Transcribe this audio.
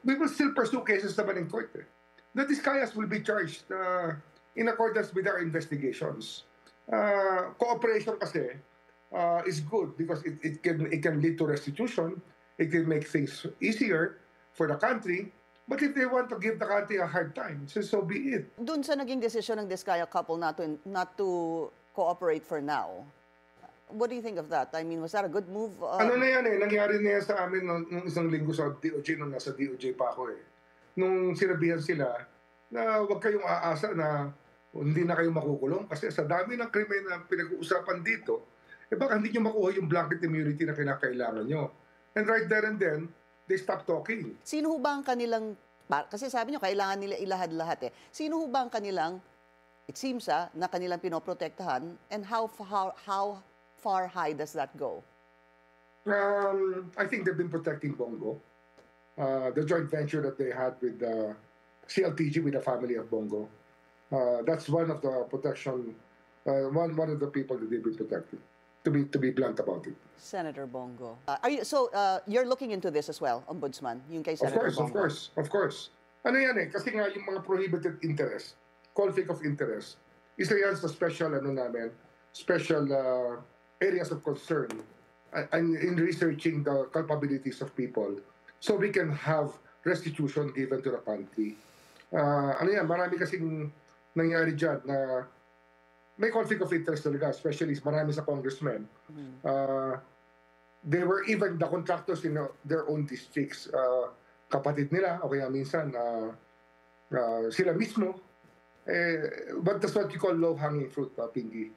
we will still pursue cases naman in court. The Discayas will be charged in accordance with our investigations. Cooperation kasi is good because it can lead to restitution. It can make things easier for the country. But if they want to give the country a hard time, so be it. Doon sa naging desisyon ng Discaya couple not to cooperate for now, what do you think of that? I mean, was that a good move? Ano na yan nangyari na yan sa amin nung isang linggo sa DOJ, nung nasa DOJ pa ako Nung sinabihan sila na huwag kayong aasa na hindi na kayo makukulong kasi sa dami ng krimen na pinag-uusapan dito, baka hindi nyo makuha yung blanket immunity na kinakailangan nyo. And right there and then, they stop talking. Sino ho ba ang kanilang, kasi sabi nyo, kailangan nila ilahad-lahat Sino ho ba ang kanilang, it seems na kanilang pinoprotektahan, and how far high does that go? I think they've been protecting Bongo. The joint venture that they had with CLTG, with the family of Bongo. That's one of the protection, one of the people that they've been protecting. To be blunt about it. Senator Bongo. You're looking into this as well, Ombudsman, yung kay Senator Bongo? Of course. Ano yan kasi nga yung mga prohibited interest, conflict of interest, isa yan sa special, special areas of concern in researching the culpabilities of people so we can have restitution given to the country. Marami kasing nangyari dyan na may conflict of interest talaga, especially marami sa congressmen. They were even the contractors in their own districts. Kapatid nila, o kaya minsan sila mismo. But that's what you call low-hanging fruit, Pingy.